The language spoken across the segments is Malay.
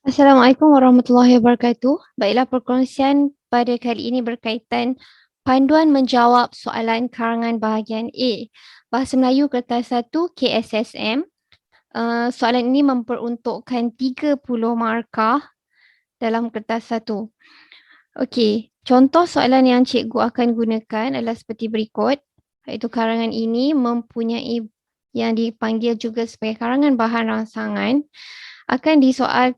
Assalamualaikum warahmatullahi wabarakatuh. Baiklah, perkongsian pada kali ini berkaitan panduan menjawab soalan karangan bahagian A. Bahasa Melayu kertas 1 KSSM. Soalan ini memperuntukkan 30 markah dalam kertas 1. Okey, contoh soalan yang cikgu akan gunakan adalah seperti berikut. Iaitu karangan ini mempunyai yang dipanggil juga sebagai karangan bahan rangsangan akan disoal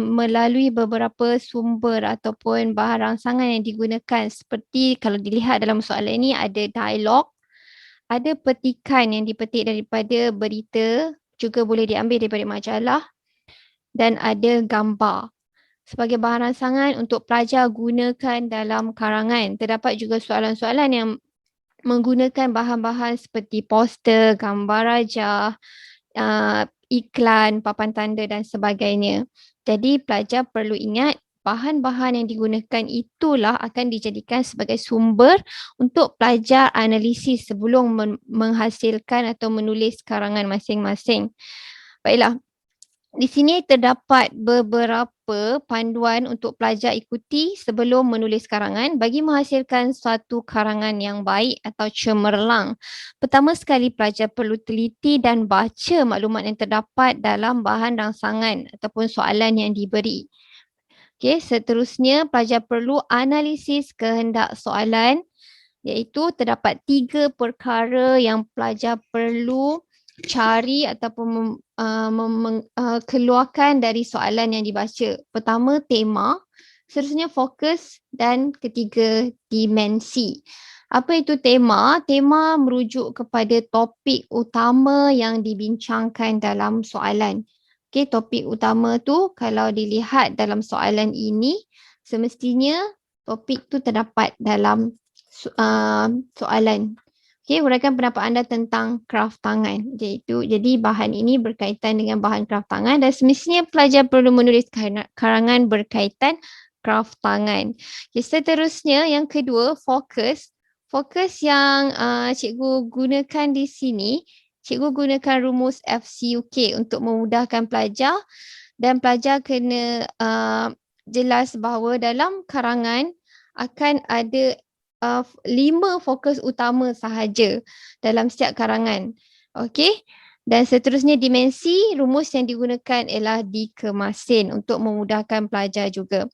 melalui beberapa sumber ataupun bahan rangsangan yang digunakan seperti kalau dilihat dalam soalan ini ada dialog, ada petikan yang dipetik daripada berita, juga boleh diambil daripada majalah dan ada gambar. Sebagai bahan rangsangan untuk pelajar gunakan dalam karangan. Terdapat juga soalan-soalan yang menggunakan bahan-bahan seperti poster, gambar rajah, iklan, papan tanda dan sebagainya. Jadi pelajar perlu ingat bahan-bahan yang digunakan itulah akan dijadikan sebagai sumber untuk pelajar analisis sebelum menghasilkan atau menulis karangan masing-masing. Baiklah, di sini terdapat beberapa panduan untuk pelajar ikuti sebelum menulis karangan bagi menghasilkan suatu karangan yang baik atau cemerlang. Pertama sekali, pelajar perlu teliti dan baca maklumat yang terdapat dalam bahan rangsangan ataupun soalan yang diberi. Okey, seterusnya pelajar perlu analisis kehendak soalan, iaitu terdapat 3 perkara yang pelajar perlu cari ataupun keluarkan dari soalan yang dibaca. Pertama, tema, seterusnya fokus dan ketiga, dimensi. Apa itu tema? Tema merujuk kepada topik utama yang dibincangkan dalam soalan. Okey, topik utama tu kalau dilihat dalam soalan ini, semestinya topik tu terdapat dalam soalan. Okey, uraikan pendapat anda tentang kraft tangan. Jadi bahan ini berkaitan dengan bahan kraft tangan dan semestinya pelajar perlu menulis karangan berkaitan kraft tangan. Okay, seterusnya yang kedua, fokus. Fokus yang cikgu gunakan di sini, cikgu gunakan rumus FCUK untuk memudahkan pelajar dan pelajar kena jelas bahawa dalam karangan akan ada 5 fokus utama sahaja dalam setiap karangan. Okey. Dan seterusnya dimensi, rumus yang digunakan ialah dikemasin untuk memudahkan pelajar juga.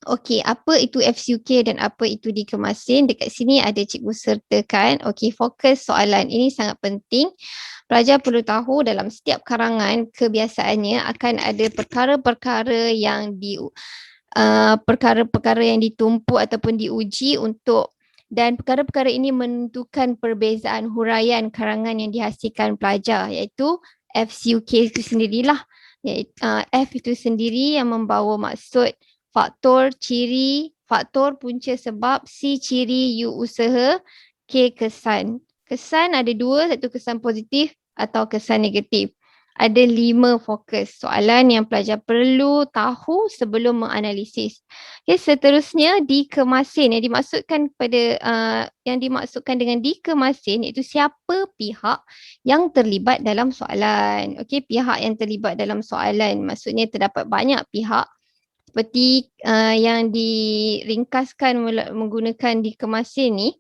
Okey, apa itu FCUK dan apa itu dikemasin? Dekat sini ada cikgu sertakan. Okey, fokus soalan ini sangat penting. Pelajar perlu tahu dalam setiap karangan kebiasaannya akan ada perkara-perkara yang perkara-perkara yang ditumpu ataupun diuji untuk dan perkara-perkara ini menentukan perbezaan huraian karangan yang dihasilkan pelajar, iaitu FCUK itu sendirilah. F itu sendiri yang membawa maksud, faktor, ciri, faktor, punca sebab, C ciri, U usaha, K kesan. Kesan ada 2, satu kesan positif atau kesan negatif. Ada 5 fokus soalan yang pelajar perlu tahu sebelum menganalisis. Okay, seterusnya dikemasin. Yang dimaksudkan dengan dikemasin iaitu siapa pihak yang terlibat dalam soalan. Okey, pihak yang terlibat dalam soalan maksudnya terdapat banyak pihak seperti yang diringkaskan menggunakan dikemasin ni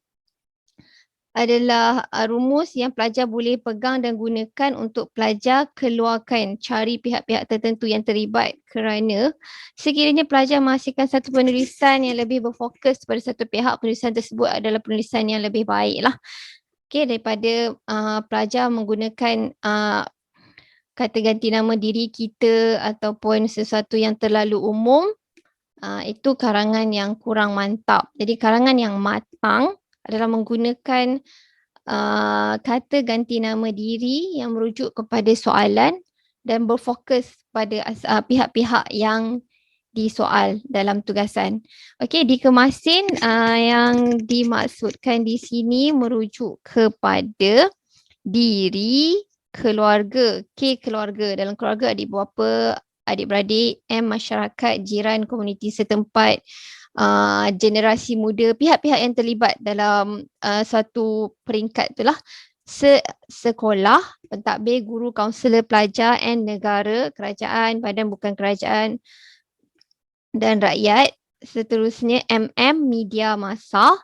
adalah rumus yang pelajar boleh pegang dan gunakan untuk pelajar keluarkan, cari pihak-pihak tertentu yang terlibat kerana sekiranya pelajar menghasilkan satu penulisan yang lebih berfokus pada satu pihak, penulisan tersebut adalah penulisan yang lebih baik lah. Okay, daripada pelajar menggunakan kata ganti nama diri kita ataupun sesuatu yang terlalu umum, itu karangan yang kurang mantap. Jadi karangan yang matang adalah menggunakan kata ganti nama diri yang merujuk kepada soalan dan berfokus pada pihak-pihak yang disoal dalam tugasan. Okey, dikemasin yang dimaksudkan di sini merujuk kepada diri, keluarga, K keluarga. Dalam keluarga adik bapa, adik-beradik, M masyarakat, jiran, komuniti setempat, generasi muda, pihak-pihak yang terlibat dalam suatu peringkat itulah. sekolah, pentadbir, guru, kaunselor pelajar and negara, kerajaan, badan bukan kerajaan dan rakyat. Seterusnya media massa.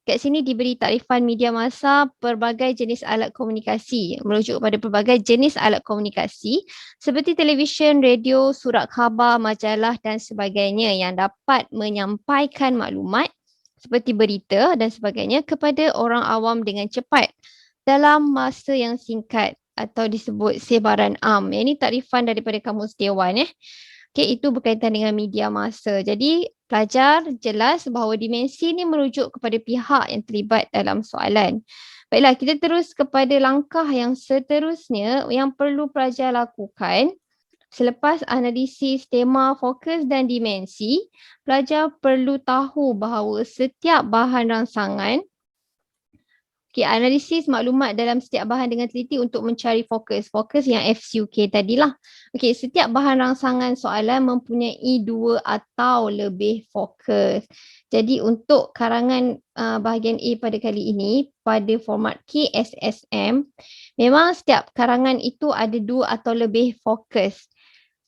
Kat sini diberi takrifan media massa pelbagai jenis alat komunikasi, merujuk pada pelbagai jenis alat komunikasi seperti televisyen, radio, surat khabar, majalah dan sebagainya yang dapat menyampaikan maklumat seperti berita dan sebagainya kepada orang awam dengan cepat dalam masa yang singkat atau disebut sebaran am. Ini takrifan daripada Kamus Dewan. Okay, itu berkaitan dengan media massa. Jadi pelajar jelas bahawa dimensi ini merujuk kepada pihak yang terlibat dalam soalan. Baiklah, kita terus kepada langkah yang seterusnya yang perlu pelajar lakukan. Selepas analisis tema, fokus dan dimensi, pelajar perlu tahu bahawa setiap bahan rangsangan analisis maklumat dalam setiap bahan dengan teliti untuk mencari fokus. Fokus yang FCUK tadilah. Setiap bahan rangsangan soalan mempunyai 2 atau lebih fokus. Jadi untuk karangan bahagian A pada kali ini, pada format KSSM, memang setiap karangan itu ada 2 atau lebih fokus.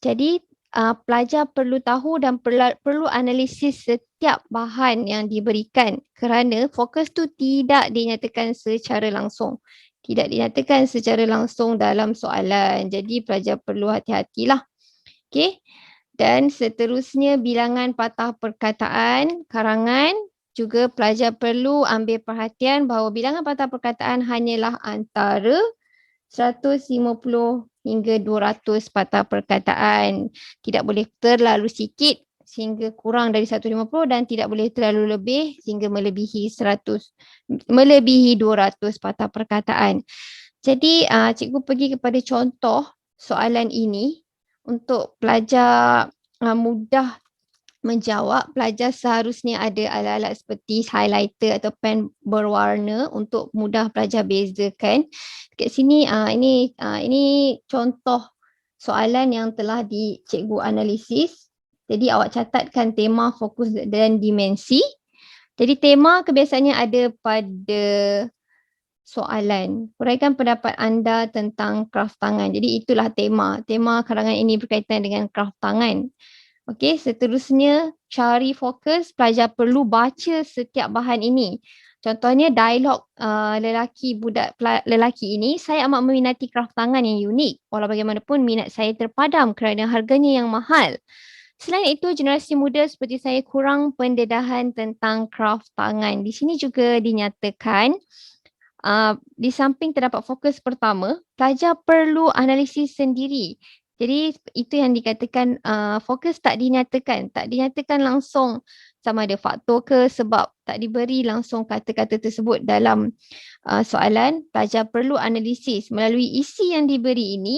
Jadi pelajar perlu tahu dan perlu analisis setiap bahan yang diberikan kerana fokus tu tidak dinyatakan secara langsung. Tidak dinyatakan secara langsung dalam soalan. Jadi pelajar perlu hati-hatilah. Okey. Dan seterusnya bilangan patah perkataan, karangan. Juga pelajar perlu ambil perhatian bahawa bilangan patah perkataan hanyalah antara 150 hingga 200 patah perkataan. Tidak boleh terlalu sikit sehingga kurang dari 150 dan tidak boleh terlalu lebih sehingga melebihi 200 patah perkataan. Jadi cikgu pergi kepada contoh soalan ini untuk pelajar mudah menjawab. Pelajar seharusnya ada alat-alat seperti highlighter atau pen berwarna untuk mudah pelajar bezakan. Dekat sini ini contoh soalan yang telah cikgu analisis. Jadi awak catatkan tema, fokus dan dimensi. Jadi tema kebiasaannya ada pada soalan. Huraikan pendapat anda tentang kraft tangan. Jadi itulah tema. Tema karangan ini berkaitan dengan kraft tangan. Okey, seterusnya cari fokus. Pelajar perlu baca setiap bahan ini. Contohnya dialog lelaki ini, saya amat meminati kraft tangan yang unik. Walau bagaimanapun minat saya terpadam kerana harganya yang mahal. Selain itu, generasi muda seperti saya kurang pendedahan tentang kraft tangan. Di sini juga dinyatakan di samping terdapat fokus pertama, pelajar perlu analisis sendiri. Jadi itu yang dikatakan fokus tak dinyatakan langsung sama ada faktor ke sebab tak diberi langsung kata-kata tersebut dalam soalan. Pelajar perlu analisis melalui isi yang diberi ini,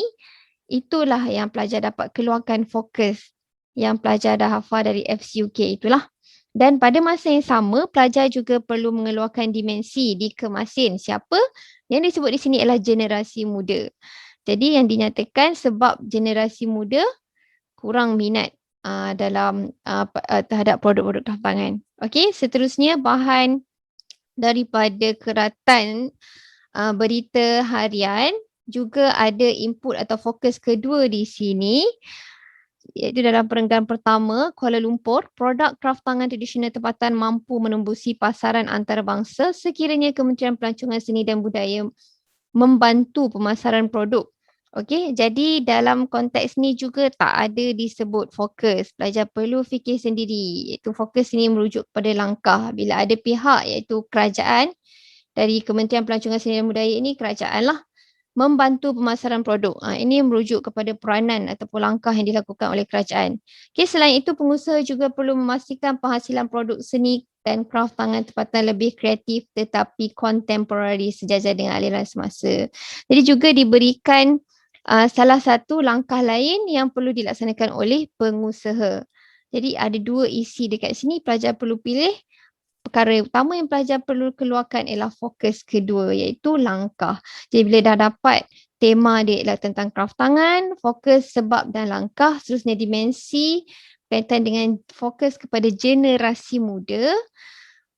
itulah yang pelajar dapat keluarkan fokus yang pelajar dah hafal dari FCUK itulah. Dan pada masa yang sama, pelajar juga perlu mengeluarkan dimensi dikemasin. Siapa? Yang disebut di sini adalah generasi muda. Jadi yang dinyatakan sebab generasi muda kurang minat terhadap produk-produk kraft tangan. Okey, seterusnya bahan daripada keratan berita harian juga ada input atau fokus kedua di sini. Iaitu dalam perenggan pertama, Kuala Lumpur, produk kraft tangan tradisional tempatan mampu menembusi pasaran antarabangsa sekiranya Kementerian Pelancongan Seni dan Budaya membantu pemasaran produk. Okey, jadi dalam konteks ni juga tak ada disebut fokus. Pelajar perlu fikir sendiri. Iaitu fokus ini merujuk kepada langkah. Bila ada pihak iaitu kerajaan dari Kementerian Pelancongan Seni dan Budaya ini, kerajaan lah membantu pemasaran produk. Ini merujuk kepada peranan ataupun langkah yang dilakukan oleh kerajaan. Okay, selain itu, pengusaha juga perlu memastikan penghasilan produk seni dan kraft tangan tempatan lebih kreatif tetapi kontemporari sejajar dengan aliran semasa. Jadi juga diberikan salah satu langkah lain yang perlu dilaksanakan oleh pengusaha. Jadi ada 2 isi dekat sini, pelajar perlu pilih. Perkara utama yang pelajar perlu keluarkan ialah fokus kedua iaitu langkah. Jadi bila dah dapat tema dia ialah tentang kraft tangan, fokus sebab dan langkah, seterusnya dimensi berkaitan dengan fokus kepada generasi muda,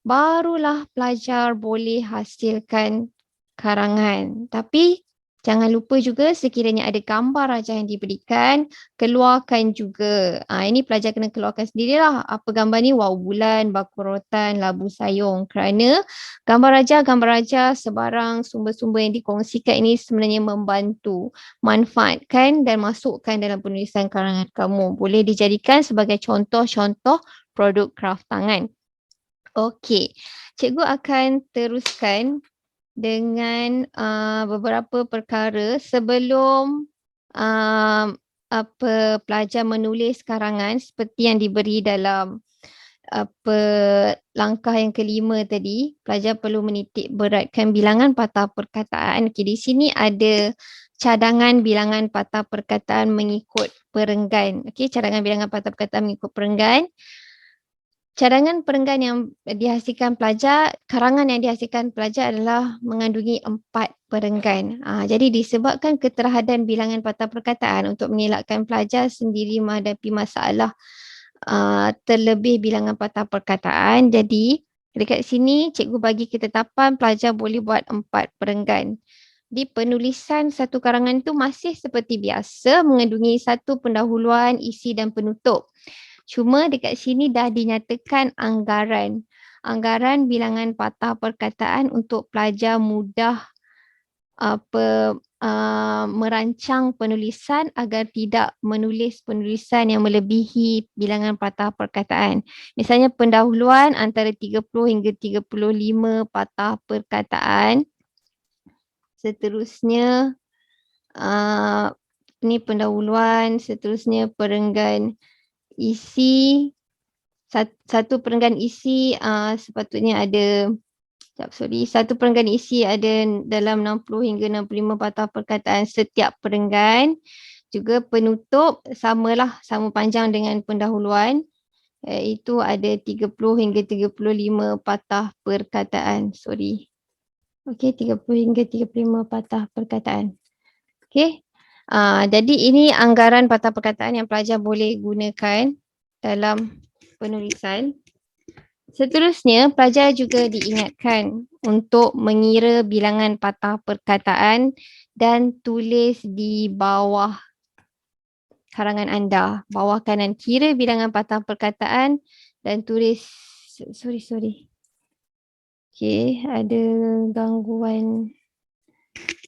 barulah pelajar boleh hasilkan karangan. Tapi jangan lupa juga sekiranya ada gambar rajah yang diberikan, keluarkan juga. Ini pelajar kena keluarkan sendirilah. Apa gambar ni? Wau bulan, bakul rotan, labu sayung. Kerana gambar rajah sebarang sumber-sumber yang dikongsikan ini sebenarnya membantu. Manfaatkan dan masukkan dalam penulisan karangan kamu. Boleh dijadikan sebagai contoh-contoh produk kraft tangan. Okey, cikgu akan teruskan dengan beberapa perkara sebelum pelajar menulis karangan seperti yang diberi dalam langkah yang kelima tadi. Pelajar perlu menitik beratkan bilangan patah perkataan. Okey, di sini ada cadangan bilangan patah perkataan mengikut perenggan. Okey, cadangan bilangan patah perkataan mengikut perenggan. Cadangan perenggan yang dihasilkan pelajar, karangan yang dihasilkan pelajar adalah mengandungi 4 perenggan. Jadi disebabkan keterhadaan bilangan patah perkataan untuk mengelakkan pelajar sendiri menghadapi masalah terlebih bilangan patah perkataan. Jadi dekat sini cikgu bagi ketetapan pelajar boleh buat 4 perenggan. Di penulisan satu karangan itu masih seperti biasa mengandungi satu pendahuluan, isi dan penutup. Cuma dekat sini dah dinyatakan anggaran. Anggaran bilangan patah perkataan untuk pelajar mudah merancang penulisan agar tidak menulis penulisan yang melebihi bilangan patah perkataan. Misalnya pendahuluan antara 30 hingga 35 patah perkataan. Seterusnya ini pendahuluan, seterusnya perenggan isi. Satu perenggan isi sepatutnya ada, satu perenggan isi ada dalam 60 hingga 65 patah perkataan setiap perenggan. Juga penutup sama panjang dengan pendahuluan, iaitu ada 30 hingga 35 patah perkataan. Okey, 30 hingga 35 patah perkataan. Okey. Jadi ini anggaran patah perkataan yang pelajar boleh gunakan dalam penulisan. Seterusnya, pelajar juga diingatkan untuk mengira bilangan patah perkataan dan tulis di bawah karangan anda. Bawah kanan kira bilangan patah perkataan dan tulis, Okey, ada gangguan.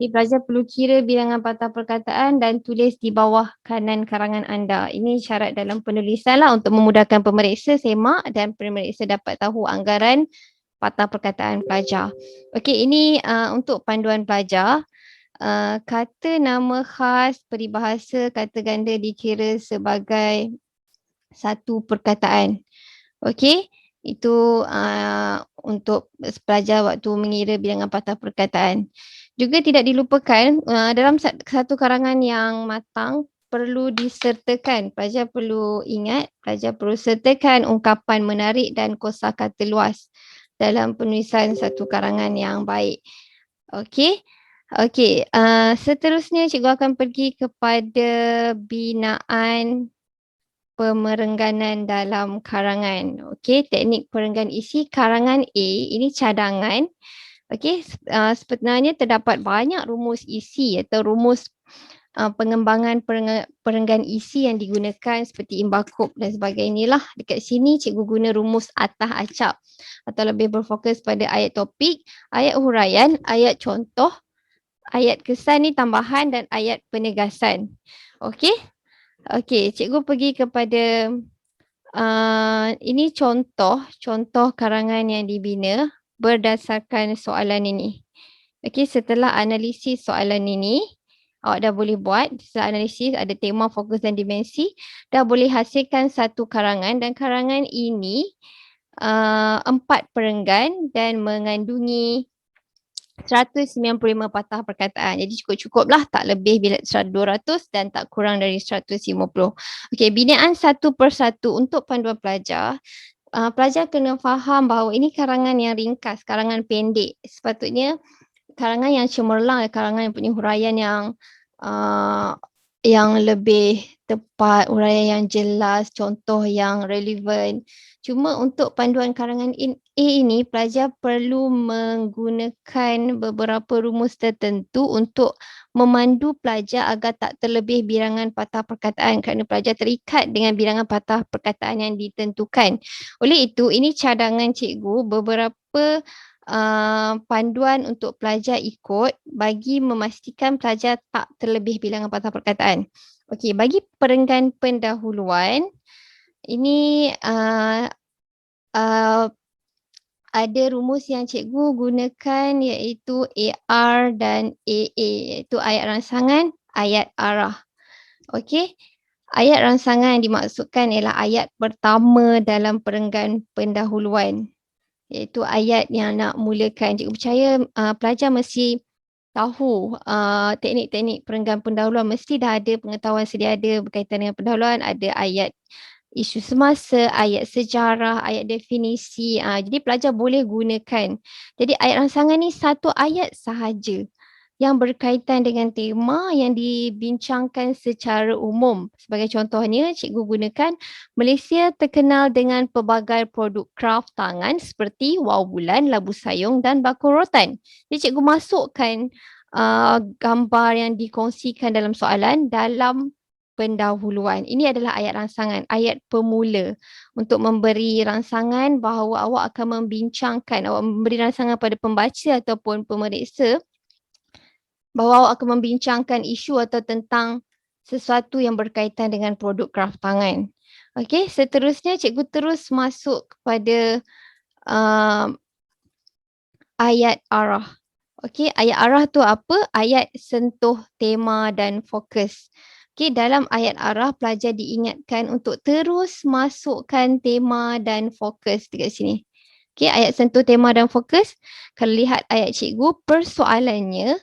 Pelajar perlu kira bilangan patah perkataan dan tulis di bawah kanan karangan anda. Ini syarat dalam penulisan untuk memudahkan pemeriksa semak dan pemeriksa dapat tahu anggaran patah perkataan pelajar. Okey, ini untuk panduan pelajar. Kata nama khas, peribahasa, kata ganda dikira sebagai satu perkataan. Okey, itu untuk pelajar waktu mengira bilangan patah perkataan. Juga tidak dilupakan dalam satu karangan yang matang perlu disertakan. Pelajar perlu ingat, pelajar perlu sertakan ungkapan menarik dan kosakata luas dalam penulisan satu karangan yang baik. Okey. Seterusnya cikgu akan pergi kepada binaan pemerengganan dalam karangan. Okey, teknik perenggan isi karangan A ini cadangan. Okey, sebenarnya terdapat banyak rumus isi atau rumus pengembangan perenggan isi yang digunakan seperti imbakub dan sebagainya lah. Dekat sini cikgu guna rumus atah acap atau lebih berfokus pada ayat topik, ayat huraian, ayat contoh, ayat kesan ni tambahan dan ayat penegasan. Okey. Okey, cikgu pergi kepada ini contoh karangan yang dibina berdasarkan soalan ini. Okey, setelah analisis soalan ini, awak dah boleh buat. Setelah analisis ada tema, fokus dan dimensi, dah boleh hasilkan satu karangan dan karangan ini 4 perenggan dan mengandungi 195 patah perkataan. Jadi cukup-cukuplah, tak lebih bila 200 dan tak kurang dari 150. Okey, binaan satu persatu untuk panduan pelajar. Pelajar kena faham bahawa ini karangan yang ringkas, karangan pendek. Sepatutnya karangan yang cemerlang, karangan yang punya huraian yang yang lebih tepat, uraian yang jelas, contoh yang relevan. Cuma untuk panduan karangan A ini, pelajar perlu menggunakan beberapa rumus tertentu untuk memandu pelajar agar tak terlebih bilangan patah perkataan kerana pelajar terikat dengan bilangan patah perkataan yang ditentukan. Oleh itu, ini cadangan cikgu beberapa panduan untuk pelajar ikut bagi memastikan pelajar tak terlebih bilangan patah perkataan. Okey, bagi perenggan pendahuluan, ini ada rumus yang cikgu gunakan iaitu AR dan AA, iaitu ayat rangsangan, ayat arah. Okey, ayat rangsangan yang dimaksudkan ialah ayat pertama dalam perenggan pendahuluan, iaitu ayat yang nak mulakan. Cikgu percaya pelajar mesti tahu teknik-teknik perenggan pendahuluan, mesti dah ada pengetahuan sedia ada berkaitan dengan pendahuluan, ada ayat isu semasa, ayat sejarah, ayat definisi. Jadi pelajar boleh gunakan. Jadi ayat rangsangan ni satu ayat sahaja yang berkaitan dengan tema yang dibincangkan secara umum. Sebagai contohnya, cikgu gunakan Malaysia terkenal dengan pelbagai produk kraft tangan seperti wau bulan, labu sayung dan bakul rotan. Jadi cikgu masukkan gambar yang dikongsikan dalam soalan dalam pendahuluan. Ini adalah ayat rangsangan, ayat pemula untuk memberi rangsangan bahawa awak akan membincangkan, awak memberi rangsangan pada pembaca ataupun pemeriksa bahawa awak akan membincangkan isu atau tentang sesuatu yang berkaitan dengan produk kraft tangan. Okey, seterusnya cikgu terus masuk kepada ayat arah. Okey, ayat arah tu apa? Ayat sentuh tema dan fokus. Okey, dalam ayat arah pelajar diingatkan untuk terus masukkan tema dan fokus dekat sini. Okey, ayat sentuh tema dan fokus. Kalau lihat ayat cikgu, persoalannya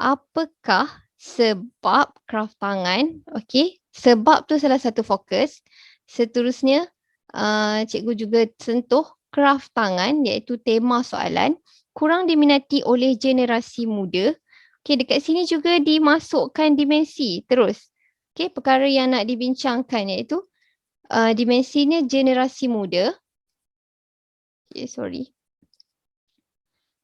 apakah sebab kraft tangan? Okey, sebab tu salah satu fokus. Seterusnya, cikgu juga sentuh kraft tangan iaitu tema soalan kurang diminati oleh generasi muda. Okey, dekat sini juga dimasukkan dimensi terus. Okey, perkara yang nak dibincangkan iaitu dimensinya generasi muda. Okey, sorry.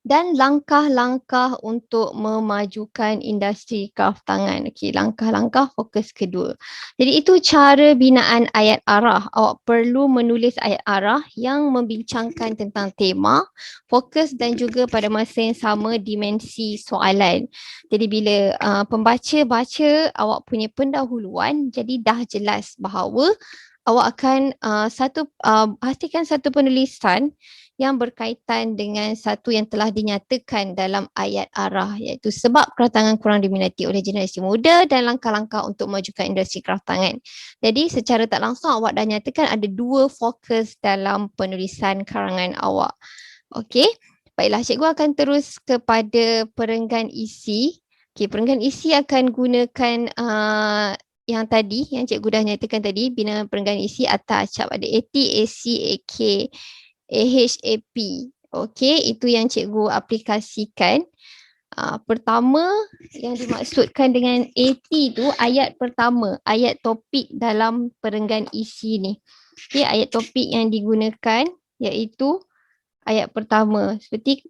Dan langkah-langkah untuk memajukan industri kraft tangan. Okey, langkah-langkah fokus kedua. Jadi itu cara binaan ayat arah. Awak perlu menulis ayat arah yang membincangkan tentang tema, fokus dan juga pada masa yang sama dimensi soalan. Jadi bila pembaca baca awak punya pendahuluan, jadi dah jelas bahawa awak akan pastikan satu penulisan yang berkaitan dengan satu yang telah dinyatakan dalam ayat arah, iaitu sebab kraft tangan kurang diminati oleh generasi muda dan langkah-langkah untuk memajukan industri kraft tangan. Jadi secara tak langsung awak dah nyatakan ada dua fokus dalam penulisan karangan awak. Okey, baiklah, cikgu akan terus kepada perenggan isi. Okey, perenggan isi akan gunakan yang tadi, yang cikgu dah nyatakan tadi, bina perenggan isi atas acap ada AT, AC, AK, AHAP. Okey, itu yang cikgu aplikasikan. Pertama yang dimaksudkan dengan AT tu ayat pertama, ayat topik dalam perenggan isi ni. Okey, ayat topik yang digunakan iaitu ayat pertama. Seperti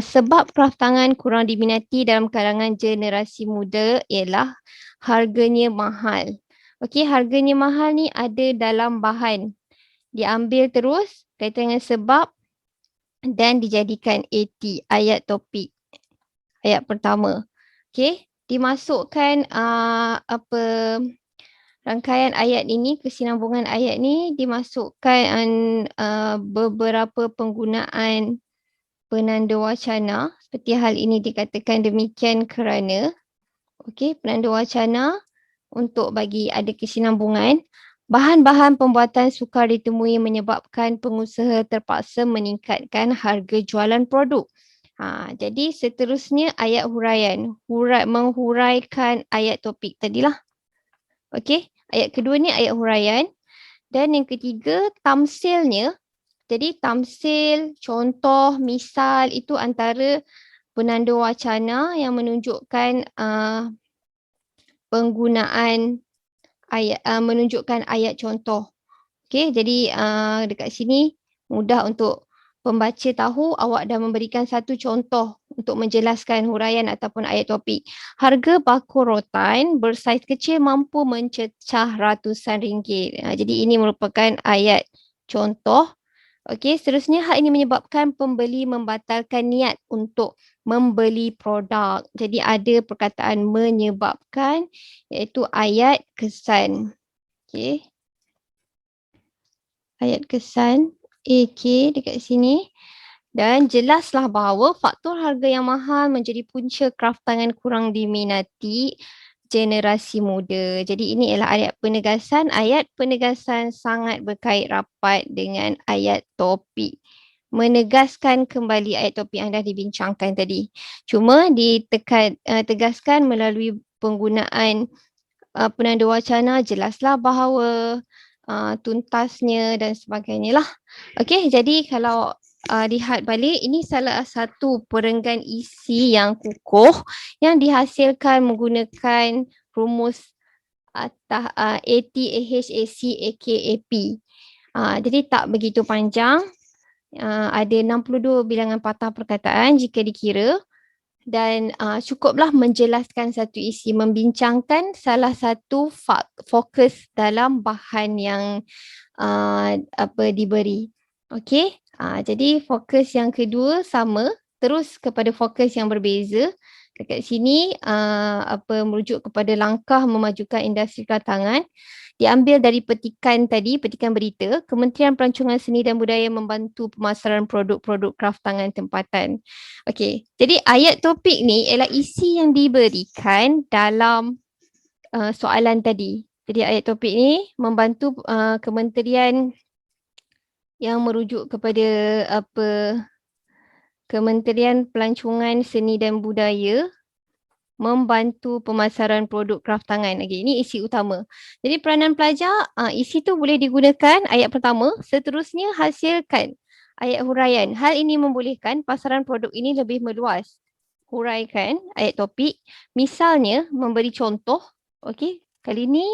sebab kraft tangan kurang diminati dalam kalangan generasi muda ialah harganya mahal. Okey, harganya mahal ni ada dalam bahan. Diambil terus kaitan dengan sebab dan dijadikan AT, ayat topik. Ayat pertama. Okey, dimasukkan rangkaian ayat ini, kesinambungan ayat ni dimasukkan beberapa penggunaan penanda wacana. Seperti hal ini dikatakan demikian kerana, okey, penanda wacana untuk bagi ada kesinambungan. Bahan-bahan pembuatan sukar ditemui menyebabkan pengusaha terpaksa meningkatkan harga jualan produk. Jadi seterusnya ayat huraian. Menghuraikan ayat topik tadilah. Okey, ayat kedua ni ayat huraian. Dan yang ketiga tamsilnya. Jadi tamsil, contoh, misal itu antara penanda wacana yang menunjukkan penggunaan ayat menunjukkan ayat contoh. Okey, jadi dekat sini mudah untuk pembaca tahu awak dah memberikan satu contoh untuk menjelaskan huraian ataupun ayat topik. Harga bakul rotan bersaiz kecil mampu mencecah ratusan ringgit. Jadi ini merupakan ayat contoh. Okey, seterusnya hal ini menyebabkan pembeli membatalkan niat untuk membeli produk. Jadi ada perkataan menyebabkan iaitu ayat kesan. Okey. Ayat kesan AK dekat sini. Dan jelaslah bahawa faktor harga yang mahal menjadi punca kraftangan kurang diminati generasi muda. Jadi ini ialah ayat penegasan. Ayat penegasan sangat berkait rapat dengan ayat topik. Menegaskan kembali ayat topik yang dah dibincangkan tadi. Cuma tegaskan melalui penggunaan penanda wacana, jelaslah bahawa tuntasnya dan sebagainya lah. Okey, jadi kalau lihat balik, ini salah satu perenggan isi yang kukuh yang dihasilkan menggunakan rumus AT, AH, AC, AK, AP. Jadi tak begitu panjang. Ada 62 bilangan patah perkataan jika dikira. Dan cukuplah menjelaskan satu isi, membincangkan salah satu fokus dalam bahan yang diberi. Okey, jadi fokus yang kedua sama, terus kepada fokus yang berbeza. Dekat sini merujuk kepada langkah memajukan industri keratangan. Diambil dari petikan tadi, petikan berita, Kementerian Pelancongan Seni dan Budaya membantu pemasaran produk-produk kraftangan tempatan. Okey, jadi ayat topik ni ialah isi yang diberikan dalam soalan tadi. Jadi ayat topik ni membantu kementerian yang merujuk kepada Kementerian Pelancongan Seni dan Budaya membantu pemasaran produk kraftangan. Okey, ini isi utama. Jadi peranan pelajar, isi tu boleh digunakan ayat pertama, seterusnya hasilkan ayat huraian. Hal ini membolehkan pasaran produk ini lebih meluas. Huraikan ayat topik, misalnya memberi contoh. Okey, kali ini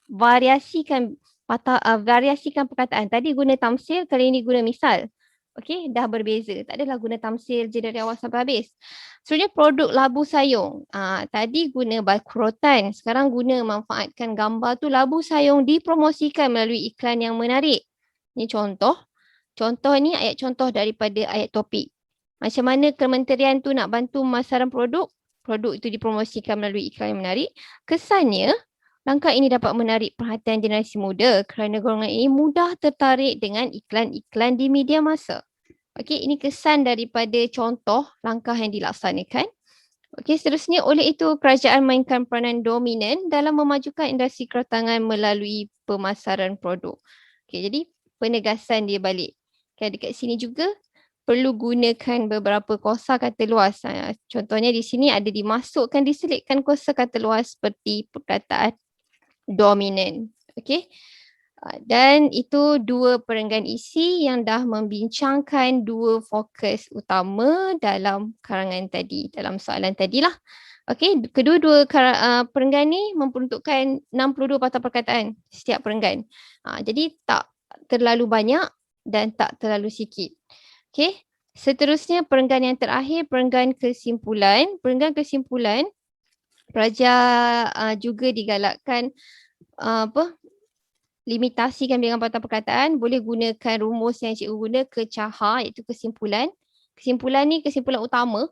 variasikan perkataan. Tadi guna tamsil, kali ini guna misal. Okey, dah berbeza. Tak adalah guna tamsil je dari awal sampai habis. Seterusnya produk labu sayung. Tadi guna bakul rotan, sekarang guna manfaatkan gambar tu labu sayung dipromosikan melalui iklan yang menarik. Ini contoh. Contoh ni ayat contoh daripada ayat topik. Macam mana kementerian tu nak bantu pemasaran produk, produk itu dipromosikan melalui iklan yang menarik. Kesannya, langkah ini dapat menarik perhatian generasi muda kerana golongan ini mudah tertarik dengan iklan-iklan di media masa. Okey, ini kesan daripada contoh langkah yang dilaksanakan. Okey, seterusnya oleh itu kerajaan mainkan peranan dominan dalam memajukan industri keratangan melalui pemasaran produk. Okey, jadi penegasan dia balik. Okay, dekat sini juga perlu gunakan beberapa kosakata luas. Contohnya di sini ada dimasukkan, diselitkan kosakata luas seperti perkataan dominan. Okey. Dan itu dua perenggan isi yang dah membincangkan dua fokus utama dalam karangan tadi, dalam soalan tadilah. Okey, kedua-dua perenggan ni memperuntukkan 62 patah perkataan setiap perenggan. Jadi tak terlalu banyak dan tak terlalu sikit. Okey, seterusnya perenggan yang terakhir, perenggan kesimpulan. Perenggan kesimpulan, pelajar juga digalakkan limitasikan bilangan patah perkataan, boleh gunakan rumus yang cikgu guna, KECAHA, iaitu kesimpulan. Kesimpulan ni kesimpulan utama,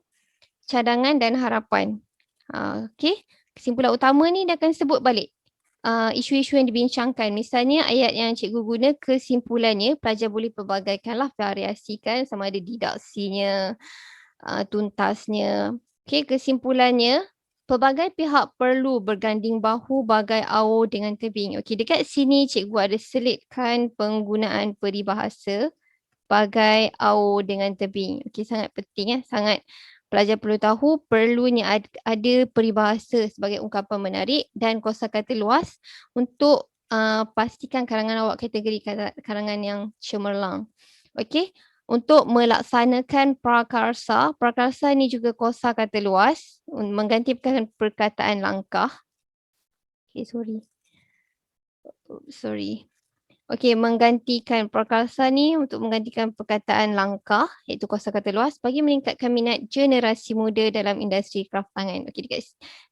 cadangan dan harapan. Okey, kesimpulan utama ni dia akan sebut balik isu-isu yang dibincangkan. Misalnya ayat yang cikgu guna, kesimpulannya pelajar boleh pelbagaikanlah, variasikan sama ada didaksinya, tuntasnya. Okey, kesimpulannya, pelbagai pihak perlu berganding bahu bagai aur dengan tebing. Okey, dekat sini cikgu ada selitkan penggunaan peribahasa bagai aur dengan tebing. Okey, sangat penting sangat pelajar perlu tahu perlunya ada peribahasa sebagai ungkapan menarik dan kosakata luas untuk pastikan karangan awak kategori karangan yang cemerlang. Okey, untuk melaksanakan prakarsa, prakarsa ni juga kosakata luas menggantikan perkataan langkah. Sorry. Okey, menggantikan prakarsa ni untuk menggantikan perkataan langkah iaitu kosakata luas bagi meningkatkan minat generasi muda dalam industri kraftangan. Okey,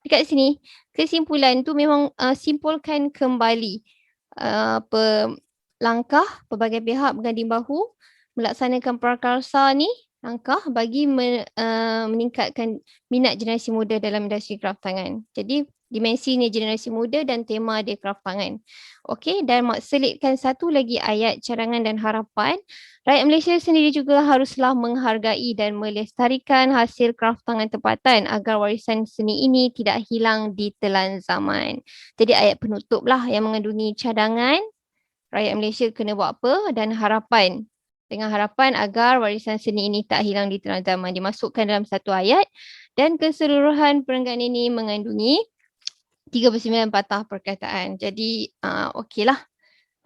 dekat sini kesimpulan tu memang simpulkan kembali langkah pelbagai pihak berganding bahu melaksanakan prakarsa ni langkah bagi meningkatkan minat generasi muda dalam industri kraftangan. Jadi dimensinya generasi muda dan tema dia kraftangan. Okey, dan selitkan satu lagi ayat cadangan dan harapan. Rakyat Malaysia sendiri juga haruslah menghargai dan melestarikan hasil kraftangan tempatan agar warisan seni ini tidak hilang di telan zaman. Jadi ayat penutup lah yang mengandungi cadangan, rakyat Malaysia kena buat apa dan harapan. Dengan harapan agar warisan seni ini tak hilang di telan zaman. Dimasukkan dalam satu ayat dan keseluruhan perenggan ini mengandungi 39 patah perkataan. Jadi okeylah.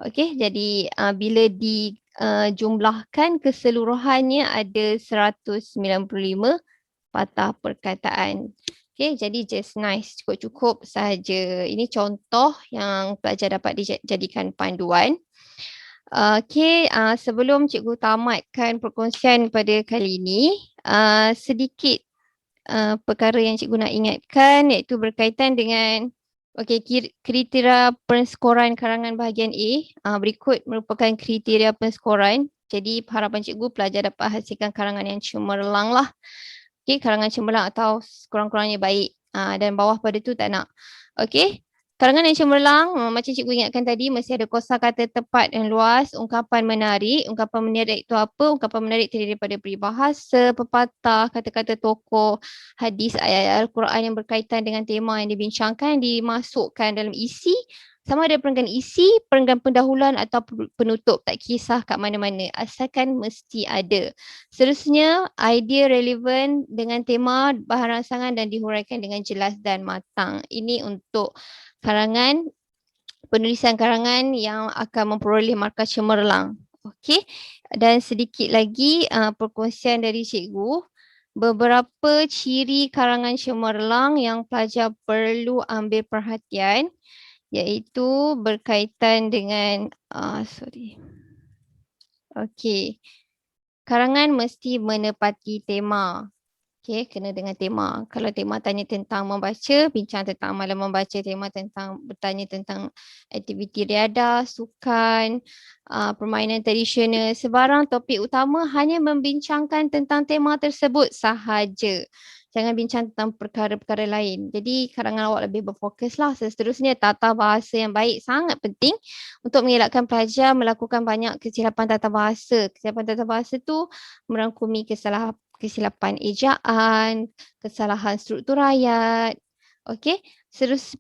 Okey, jadi bila dijumlahkan keseluruhannya ada 195 patah perkataan. Okey, jadi just nice, cukup-cukup sahaja. Ini contoh yang pelajar dapat dijadikan panduan. Okey, sebelum cikgu tamatkan perkongsian pada kali ini, sedikit perkara yang cikgu nak ingatkan iaitu berkaitan dengan kriteria penskoran karangan bahagian A. Berikut merupakan kriteria penskoran. Jadi harapan cikgu pelajar dapat hasilkan karangan yang cemerlang lah. Karangan cemerlang atau kurang-kurangnya baik. Dan bawah pada tu tak nak. Karangan yang cemerlang, macam cikgu ingatkan tadi, mesti ada kosakata tepat dan luas, ungkapan menarik. Ungkapan menarik itu apa? Ungkapan menarik terdiri daripada peribahasa, pepatah, kata-kata tokoh, hadis, ayat-ayat Al-Quran yang berkaitan dengan tema yang dibincangkan, dimasukkan dalam isi, sama ada perenggan isi, perenggan pendahuluan atau penutup. Tak kisah kat mana-mana, asalkan mesti ada. Seterusnya, idea relevan dengan tema bahan rangsangan dan dihuraikan dengan jelas dan matang. Ini untuk penulisan karangan yang akan memperoleh markah cemerlang. Okey. Dan sedikit lagi perkongsian dari cikgu. Beberapa ciri karangan cemerlang yang pelajar perlu ambil perhatian iaitu berkaitan dengan karangan mesti menepati tema. Kena dengan tema. Kalau tema tanya tentang membaca, bincang tentang amalan membaca. Tema bertanya tentang aktiviti riadah, sukan, permainan tradisional. Sebarang topik utama hanya membincangkan tentang tema tersebut sahaja. Jangan bincang tentang perkara-perkara lain. Jadi karangan awak lebih berfokuslah. Seterusnya, tata bahasa yang baik sangat penting untuk mengelakkan pelajar melakukan banyak kesilapan tata bahasa. Kesilapan tata bahasa tu merangkumi kesilapan ejaan, kesalahan struktur ayat. Okey,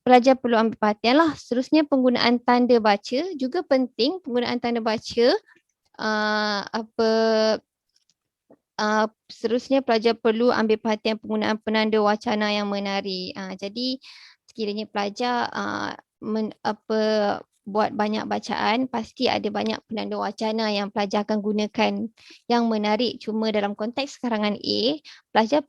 pelajar perlu ambil perhatian lah. Seterusnya penggunaan tanda baca juga penting. Penggunaan tanda baca seterusnya pelajar perlu ambil perhatian penggunaan penanda wacana yang menarik. Jadi sekiranya pelajar buat banyak bacaan, pasti ada banyak penanda wacana yang pelajar akan gunakan yang menarik. Cuma dalam konteks karangan A, pelajar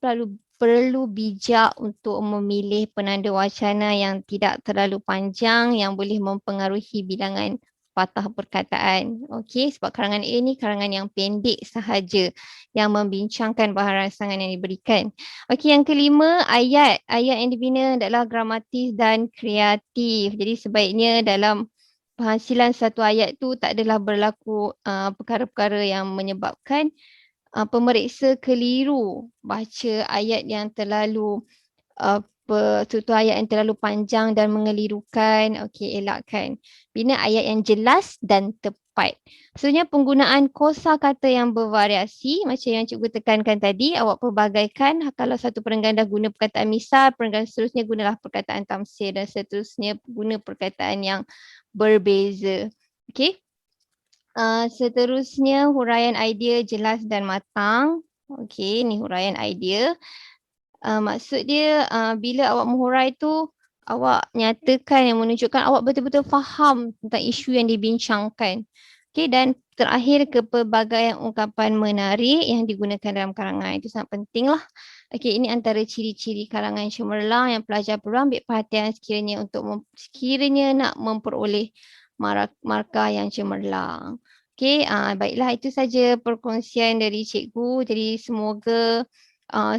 perlu bijak untuk memilih penanda wacana yang tidak terlalu panjang yang boleh mempengaruhi bilangan patah perkataan. Okey, sebab karangan A ni karangan yang pendek sahaja yang membincangkan bahan rangsangan yang diberikan. Okey, yang kelima, ayat yang dibina adalah gramatis dan kreatif. Jadi sebaiknya dalam penghasilan satu ayat tu tak adalah berlaku perkara-perkara yang menyebabkan pemeriksa keliru baca ayat yang terlalu tutur ayat yang terlalu panjang dan mengelirukan. Okey, elakkan. Bina ayat yang jelas dan tepat. Sebenarnya penggunaan kosakata yang bervariasi macam yang cikgu tekankan tadi, awak pelbagaikan. Kalau satu perenggan dah guna perkataan misal, perenggan seterusnya gunalah perkataan tamsil dan seterusnya guna perkataan yang berbeza. Okey. Seterusnya huraian idea jelas dan matang. Okey, ni huraian idea. Maksud dia bila awak menghurai tu, awak nyatakan yang menunjukkan awak betul-betul faham tentang isu yang dibincangkan. Okey, dan terakhir kepelbagaian ungkapan menarik yang digunakan dalam karangan. Itu sangat penting lah. Okey, ini antara ciri-ciri karangan cemerlang yang pelajar perlu ambil perhatian sekiranya nak memperoleh markah yang cemerlang. Okey, baiklah itu saja perkongsian dari cikgu. Jadi semoga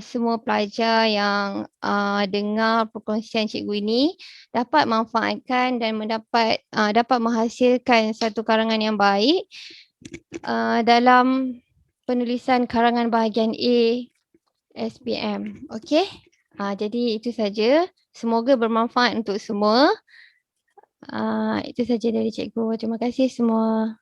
semua pelajar yang dengar perkongsian cikgu ini dapat manfaatkan dan dapat menghasilkan satu karangan yang baik dalam penulisan karangan bahagian A SPM. Okey. Jadi itu saja. Semoga bermanfaat untuk semua. Itu saja dari cikgu. Terima kasih semua.